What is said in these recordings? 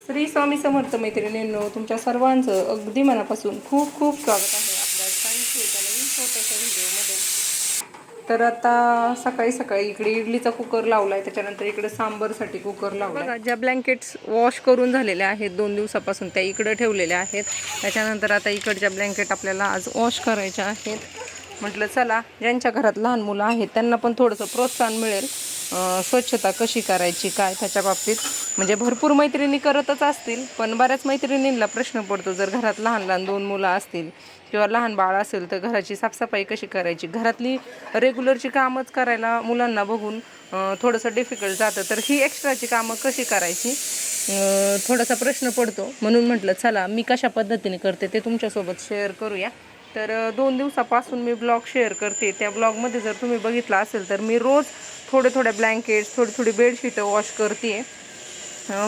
श्री स्वामी समर्थ मैत्रिणींनो, तुमच्या सर्वांचं अगदी मनापासून खूप खूप स्वागत आहे आपल्या छानशी एका नवीन छोट्याशा व्हिडिओमध्ये. तर आता सकाळी सकाळी इकडे इडलीचा कुकर लावलाय, त्याच्यानंतर इकडे सांबरसाठी कुकर लावलाय. बघा, ज्या ब्लँकेट्स वॉश करून झालेल्या आहेत 2 दिवसापासून त्या इकडे ठेवलेल्या आहेत. त्याच्यानंतर आता इकडच्या ब्लँकेट आपल्याला आज वॉश करायच्या आहेत. म्हटलं चला, ज्यांच्या घरात लहान मुलं आहेत त्यांना पण थोडंसं प्रोत्साहन मिळेल स्वच्छता कशी करायची काय त्याच्या बाबतीत. म्हणजे भरपूर मैत्रिणी करतच असतील, पण बऱ्याच मैत्रिणींना प्रश्न पडतो, जर घरात लहान लहान 2 मुलं असतील किंवा लहान बाळ असेल तर घराची साफसफाई कशी करायची. घरातली रेग्युलरची कामच करायला मुलांना बघून थोडंसं डिफिकल्ट जातं, तर ही एक्स्ट्राची कामं कशी करायची थोडासा प्रश्न पडतो. म्हणून म्हटलं चला, मी कशा पद्धतीने करते ते तुमच्यासोबत शेअर करूया. तर 2 दिवसापासून मी ब्लॉग शेअर करते. त्या ब्लॉगमध्ये जर तुम्ही बघितला असेल तर मी रोज थोडे ब्लँकेट्स, थोडी बेडशीटं वॉश करते.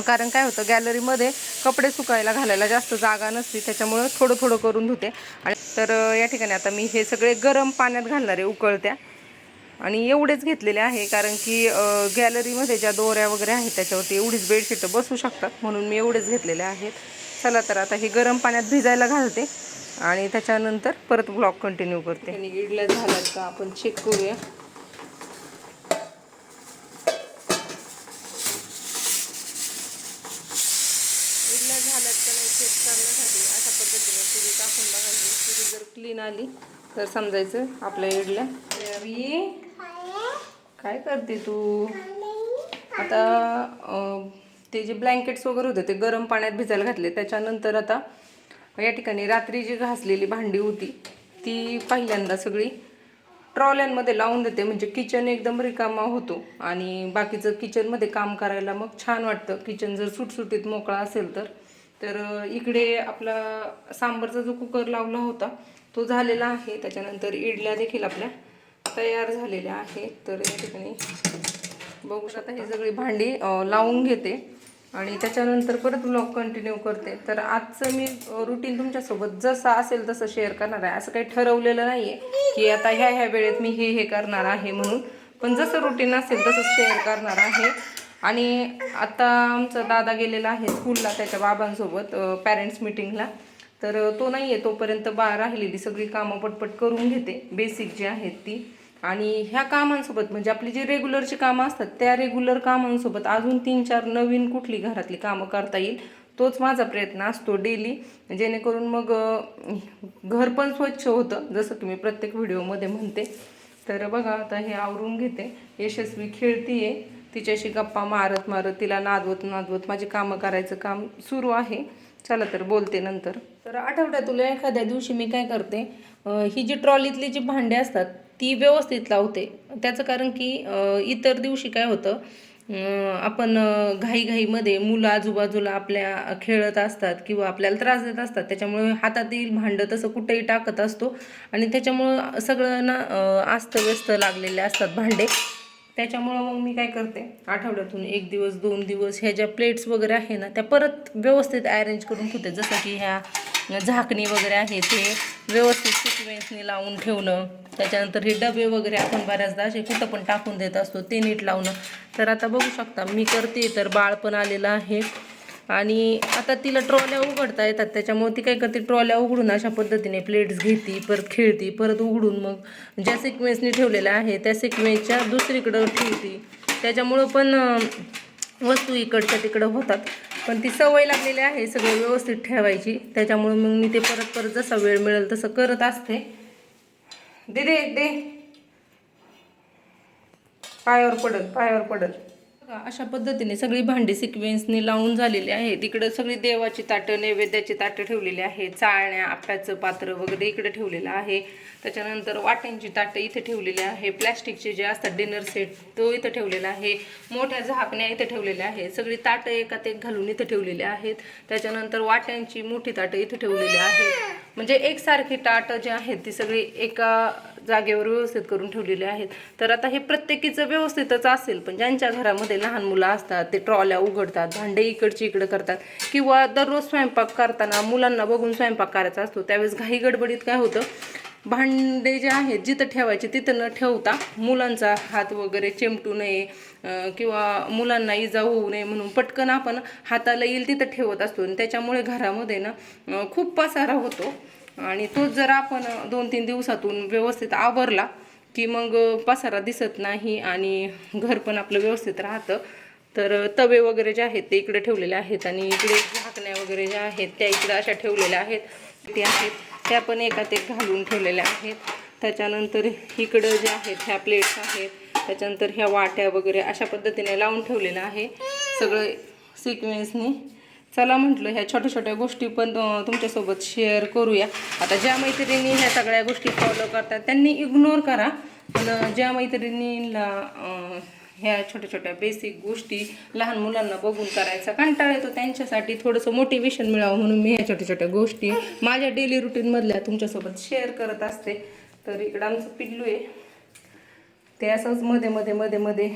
कारण काय होतं, गॅलरीमध्ये कपडे सुकायला घालायला जास्त जागा नसते, त्याच्यामुळं थोडं करून धुते. आणि तर या ठिकाणी आता मी हे सगळे गरम पाण्यात घालणारे उकळत्या, आणि एवढेच घेतलेले आहे कारण की गॅलरीमध्ये ज्या दोऱ्या वगैरे आहेत त्याच्यावरती एवढीच बेडशीटं बसू शकतात, म्हणून मी एवढेच घेतलेले आहेत. चला, तर आता हे गरम पाण्यात भिजायला घालते आणि त्याच्यानंतर परत ब्लॉग कंटिन्यू करते. आणि इडल्या झाल्यात का आपण चेक करूया. इडल्या झाल्यात का नाही चेक करण्यासाठी अशा पद्धतीने पुरी टाकून बघायची. पुरी जर क्लीन आली तर समजायचं आपल्या इडल्या. काय करते तू आता? ते जे ब्लँकेट्स वगैरे होते ते गरम पाण्यात भिजायला घातले. त्याच्यानंतर आता या ठिकाणी रात्री जी घासलेली भांडी होती ती पहिल्यांदा सगळी ट्रॉल्यांमध्ये लावून देते, म्हणजे किचन एकदम रिकामा होतो आणि बाकीचं किचनमध्ये काम करायला मग छान वाटतं. किचन जर सुटसुटीत मोकळा असेल तर इकडे आपला सांबरचा जो कुकर लावला होता तो झालेला आहे. त्याच्यानंतर इडल्या देखील आपल्या तयार झालेल्या आहेत. तर या ठिकाणी बघू शकता ही सगळी भांडी लावून घेते आणि त्याच्यानंतर परत ब्लॉग कंटिन्यू करते. तर आजचं मी रुटीन तुमच्यासोबत जसं असेल तसं शेअर करणार आहे. असं काही ठरवलेलं नाही आहे की आता ह्या वेळेत मी हे करणार आहे म्हणून, पण जसं रुटीन असेल तसं शेअर करणार आहे. आणि आता आमचा दादा गेलेला आहे स्कूलला त्याच्या बाबांसोबत पॅरेंट्स मीटिंगला. तर तो नाही आहे तोपर्यंत राहिलेली सगळी कामं पटपट करून घेते, बेसिक जी आहेत ती. आणि ह्या कामांसोबत म्हणजे आपली जी रेग्युलरची कामं असतात त्या रेग्युलर कामांसोबत अजून 3-4 नवीन कुठली घरातली कामं करता येईल तोच माझा प्रयत्न असतो डेली, जेणेकरून मग घर पण स्वच्छ होतं, जसं की मी प्रत्येक व्हिडिओमध्ये म्हणते. तर बघा, आता हे आवरून घेते. यशस्वी खेळतीये, तिच्याशी गप्पा मारत तिला नादवत माझी कामं करायचं काम सुरू आहे. चला, तर बोलते नंतर. तर आठवड्यातून एखाद्या दिवशी मी काय करते, ही जी ट्रॉलीतली जी भांडी असतात ती व्यवस्थित लावते. त्याचं कारण की इतर दिवशी काय होतं, आपण घाईमध्ये मुलं आजूबाजूला आपल्या खेळत असतात किंवा आपल्याला त्रास देत असतात, त्याच्यामुळे हातातील भांडं तसं कुठेही टाकत असतो आणि त्याच्यामुळं सगळ्यांना अस्तव्यस्त लागलेले असतात भांडे. त्याच्यामुळं मग मी काय करते, आठवड्यातून 1 दिवस 2 दिवस ह्या ज्या प्लेट्स वगैरे आहे ना त्या परत व्यवस्थित अरेंज करून ठेवते. जसं की ह्या झाकणी वगैरे आहे ते व्यवस्थित सिक्वेन्सने लावून ठेवणं. त्याच्यानंतर हे डबे वगैरे आपण बऱ्याचदा असे कुठं पण टाकून देत असतो ते नीट लावणं. तर आता बघू शकता मी करते. तर बाळ पण आलेलं आहे आणि आता तिला ट्रॉल्या उघडता येतात, त्याच्यामुळे ती काय करते, ट्रॉल्या उघडून अशा पद्धतीने प्लेट्स घेते, परत खेळते, परत उघडून मग ज्या सिक्वेन्सने ठेवलेल्या आहे त्या सिक्वेन्सच्या दुसरीकडं ठेवते. त्याच्यामुळं पण वस्तू इकडच्या तिकडं होतात, पण ती सवय लागलेली आहे सगळं व्यवस्थित ठेवायची. त्याच्यामुळे मग मी ते परत जसा वेळ मिळेल तसं करत असते. दे पायावर पडल. अशा पद्धतीने सगळी भांडी सिक्वेन्सने लावून झालेली आहे. तिकडं सगळी देवाची ताटं, नैवेद्याची ताटं ठेवलेली आहे, चाळण्या, आप्याचं पात्र वगैरे इकडे ठेवलेलं आहे. त्याच्यानंतर वाट्यांची ताटं इथे ठेवलेली आहे, प्लॅस्टिकचे जे असतात डिनर सेट तो इथं ठेवलेला आहे, मोठ्या झाकण्या इथं ठेवलेल्या आहेत, सगळी ताटं एकात एक घालून इथं ठेवलेली आहेत. त्याच्यानंतर वाट्यांची मोठी ताटं इथं ठेवलेली आहेत. म्हणजे एकसारखी ताटं जी आहेत ती सगळी एका जागेवर व्यवस्थित करून ठेवलेले आहेत. तर आता हे प्रत्येकीचं व्यवस्थितच असेल, पण ज्यांच्या घरामध्ये लहान मुलं असतात ते ट्रॉल्या उघडतात, भांडे इकडची इकडं करतात किंवा दररोज स्वयंपाक करताना मुलांना बघून स्वयंपाक करायचा असतो, त्यावेळेस घाई गडबडीत काय होतं, भांडे जे आहेत जिथं ठेवायचे तिथं न ठेवता मुलांचा हात वगैरे चिमटू नये किंवा मुलांना इजा होऊ नये म्हणून पटकन आपण हाताला येईल तिथं ठेवत असतो आणि त्याच्यामुळे घरामध्ये ना खूप पसारा होतो आणि तोच जर आपण 2-3 दिवसातून व्यवस्थित आवरला की मग पसारा दिसत नाही आणि घर पण आपलं व्यवस्थित राहतं. तर तवे वगैरे जे आहेत ते इकडे ठेवलेले आहेत आणि इकडे झाकण्या वगैरे ज्या आहेत त्या इकडे अशा ठेवलेल्या आहेत ते आहेत त्या पण एकात एक घालून ठेवलेल्या आहेत. त्याच्यानंतर इकडं जे आहेत ह्या प्लेट्स आहेत, त्याच्यानंतर ह्या वाट्या वगैरे अशा पद्धतीने लावून ठेवलेलं आहे सगळं सिक्वेन्सनी. चला म्हटलं ह्या छोट्या छोट्या गोष्टी पण तुमच्यासोबत शेअर करूया. आता ज्या मैत्रिणी ह्या सगळ्या गोष्टी फॉलो करतात त्यांनी इग्नोर करा, पण ज्या मैत्रिणींना ह्या छोट्या छोट्या बेसिक गोष्टी लहान मुलांना बघून करायचा कंटाळा येतो त्यांच्यासाठी थोडंसं मोटिवेशन मिळावं म्हणून मी ह्या छोट्या छोट्या गोष्टी माझ्या डेली रुटीनमधल्या तुमच्यासोबत शेअर करत असते. तर इकडं आमचं पिल्लू आहे, ते असंच मध्ये मध्ये मध्ये मध्ये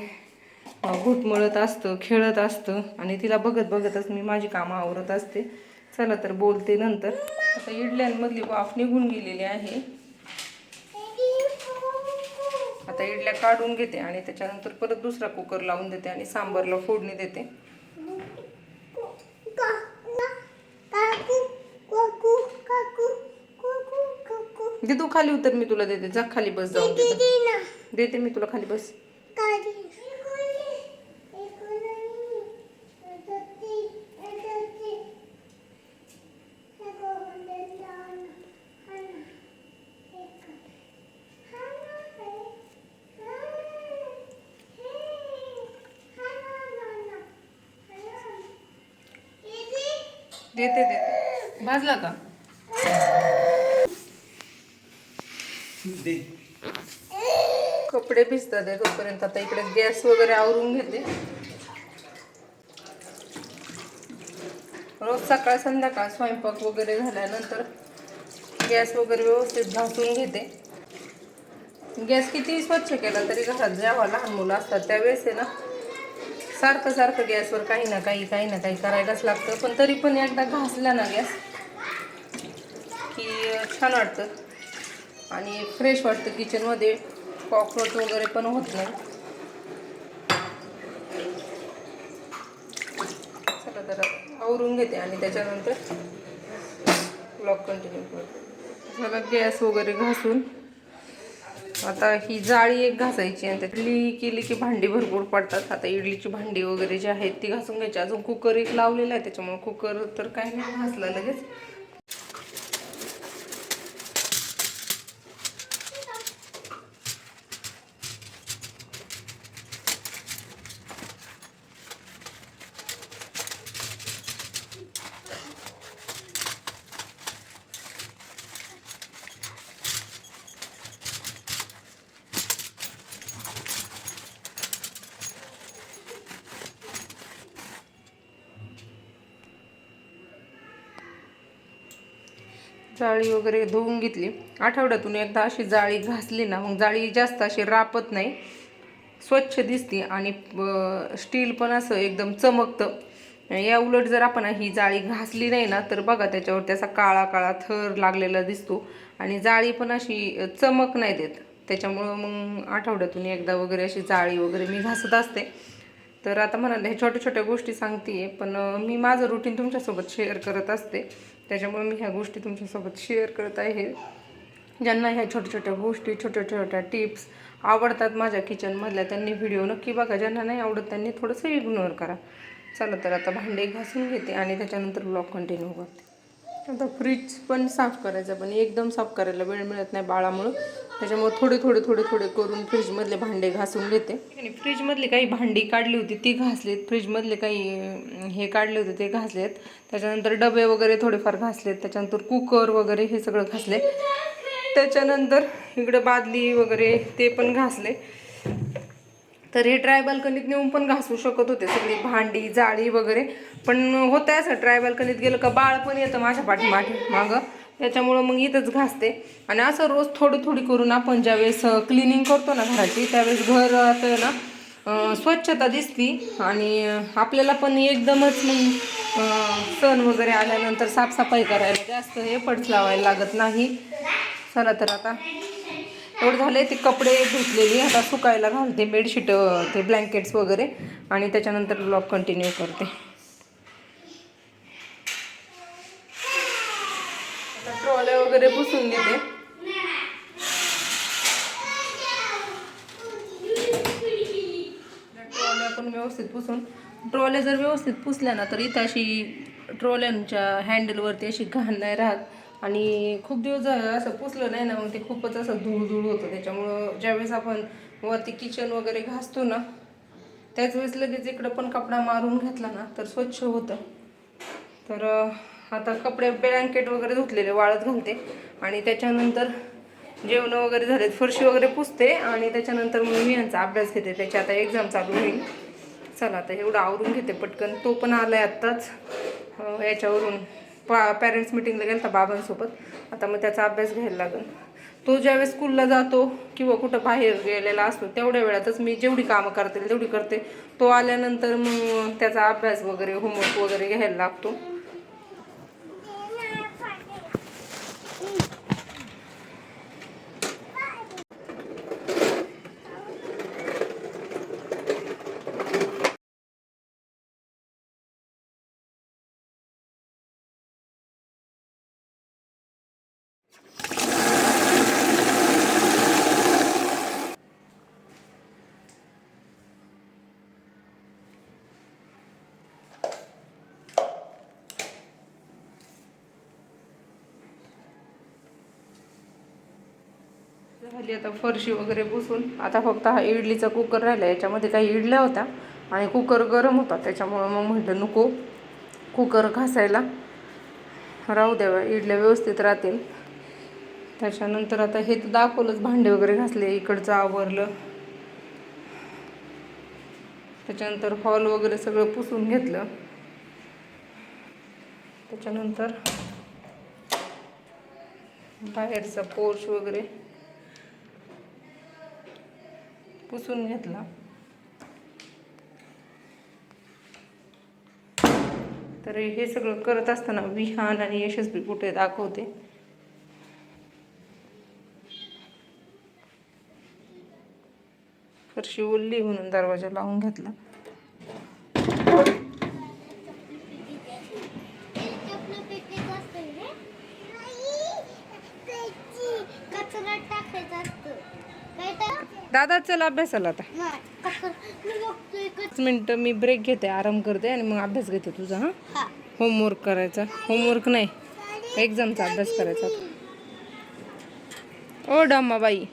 घुटमळत असतं, खेळत असतं आणि तिला बघत बघतच मी माझी कामं आवरत असते. चला तर बोलते नंतर. आता इडल्यांमधली वाफ निघून गेलेली आहे. आता इडल्या काढून घेते आणि त्याच्यानंतर परत दुसरा कुकर लावून देते आणि सांबारला फोडणी देते. दे तू खाली उतर, मी तुला देते. जा खाली बस, जाऊन देते मी तुला, खाली बस. देते देते. भाजला का? कपडे भिजतात आहे तोपर्यंत आता इकडे गॅस वगैरे आवरून घेते. रोज सकाळ संध्याकाळ स्वयंपाक वगैरे झाल्यानंतर गॅस वगैरे व्यवस्थित घासून घेते. गॅस किती स्वच्छ केला तरी घरात जेव्हा लहान मुलं असतात त्यावेळेस आहे ना सारखं सारखं गॅसवर काही ना काही करायलाच लागतं. पण तरी पण एकदा घासला ना गॅस की छान वाटतं आणि फ्रेश वाटतं. किचनमध्ये कॉकरोच वगैरे पण होत नाही. चला तर आवरून घेते आणि त्याच्यानंतर ब्लॉग कंटिन्यू करते. चला गॅस वगैरे घासून आता ही जाळी एक घासायची आणि त्यातली केली की भांडी भरपूर पडतात. आता इडलीची भांडी वगैरे जी आहेत ती घासून घ्यायची. अजून कुकर एक लावलेला आहे त्याच्यामुळे कुकर तर काही नाही घासला लगेच. जाळी वगैरे धुवून घेतली. आठवड्यातून एकदा अशी जाळी घासली ना मग जाळी जास्त अशी रापत नाही, स्वच्छ दिसते आणि स्टील पण असं एकदम चमकतं. या उलट जर आपण ही जाळी घासली नाही ना तर बघा त्याच्यावर त्याचा काळा काळा थर लागलेला दिसतो आणि जाळी पण अशी चमक नाही देत. त्याच्यामुळं मग आठवड्यातून एकदा वगैरे अशी जाळी वगैरे मी घासत असते. तर आता म्हणाले हे छोट्या छोट्या गोष्टी सांगते पण मी माझं रुटीन तुमच्यासोबत शेअर करत असते त्याच्यामुळे मी ह्या गोष्टी तुमच्यासोबत शेअर करत आहे. ज्यांना ह्या छोट्या छोट्या गोष्टी छोट्या छोट्या टिप्स आवडतात माझ्या किचनमधल्या त्यांनी व्हिडिओ नक्की बघा. ज्यांना नाही आवडत त्यांनी थोडंसं इग्नोर करा. चला तर आता भांडे घासून घेते आणि त्याच्यानंतर ब्लॉग कंटिन्यू करते. आता फ्रीज पण साफ करायचं पण एकदम साफ करायला वेळ मिळत नाही बाळामुळं, त्याच्यामुळे थोडे करून फ्रीजमधले भांडे घासून घेते. फ्रीजमधली काही भांडी काढली होती ती घासलीत, फ्रीजमधले काही हे काढले होते ते घासलेत. त्याच्यानंतर डबे वगैरे थोडेफार घासलेत. त्याच्यानंतर कुकर वगैरे हे सगळं घासले. त्याच्यानंतर इकडं बादली वगैरे ते पण घासले. तर हे ट्राय बाल्कनीत नेऊन पण घासू शकत होते सगळी भांडी जाळी वगैरे, पण होतं असं ट्राय बाल्कनीत गेलं का बाळ पण येतं माझ्या मागं, त्याच्यामुळं मग इथंच घासते. आणि असं रोज थोडी करून आपण ज्यावेळेस क्लिनिंग करतो ना घराची त्यावेळेस घर आता ना स्वच्छता दिसती आणि आपल्याला पण एकदमच मग सण वगैरे आल्यानंतर साफसफाई करायला जास्त एफर्ट्स लावायला लागत नाही. चला तर आता एवढं झाले. ते कपडे धुतलेली आता सुकायला घालते, बेडशीट ते ब्लँकेट्स वगैरे, आणि त्याच्यानंतर ब्लॉग कंटिन्यू करते. आता ट्रॉल्या वगैरे पुसून घेते. ट्रॉल्या पण व्यवस्थित पुसून, ट्रॉल्या जर व्यवस्थित पुसल्या ना तर इथं अशी ट्रॉल्यांच्या हँडलवरती अशी घाण नाही राहत. आणि खूप दिवस असं पुसलं नाही ना मग ते खूपच असं धूळ धूळ होतं. त्याच्यामुळं ज्यावेळेस आपण वरती किचन वगैरे घासतो ना त्याच वेळेस लगेच इकडं पण कपडा मारून घेतला ना तर स्वच्छ होतं. तर आता कपडे ब्लँकेट वगैरे धुतलेले वाळत घालते आणि त्याच्यानंतर जेवण वगैरे झाले, फरशी वगैरे पुसते आणि त्याच्यानंतर मग मी यांचा अभ्यास घेते. त्याची आता एक्झाम चालू होईल. चला आता एवढं आवरून घेते पटकन. तो पण आलाय आत्ताच याच्यावरून, पॅरेंट्स मिटिंगला गेला बाबांसोबत. आता मग त्याचा अभ्यास घ्यायला लागेल. तो ज्यावेळेस स्कूलला जातो किंवा कुठं बाहेर गेलेला असतो तेवढ्या वेळातच मी जेवढी कामं करते तेवढी करते. तो आल्यानंतर मग त्याचा अभ्यास वगैरे होमवर्क वगैरे घ्यायला लागतो. झाली आता फरशी वगैरे पुसून. आता फक्त हा इडलीचा कुकर राहिला. याच्यामध्ये काही इडल्या होत्या आणि कुकर गरम होता त्याच्यामुळं मग म्हटलं नको कुकर घासायला, राहू द्यावा, इडल्या व्यवस्थित राहतील. त्याच्यानंतर आता हे तर दाखवलंच, भांडे वगैरे घासले, इकडचं आवरलं. त्याच्यानंतर हॉल वगैरे सगळं पुसून घेतलं. त्याच्यानंतर बाहेरचा पोर्च वगैरे पुसून घेतला. तर हे सगळं करत असताना विहान आणि यशस्वी कुठे दाखवते. फरशी ओली म्हणून दरवाजा लावून घेतला. दादा चल अभ्यासाला आता. 5 मिनिटं मी ब्रेक घेते, आराम करते आणि मग अभ्यास घेते तुझा. हा, होमवर्क करायचा. होमवर्क नाही, एक्झामचा अभ्यास करायचा. ओ डम्माबाई.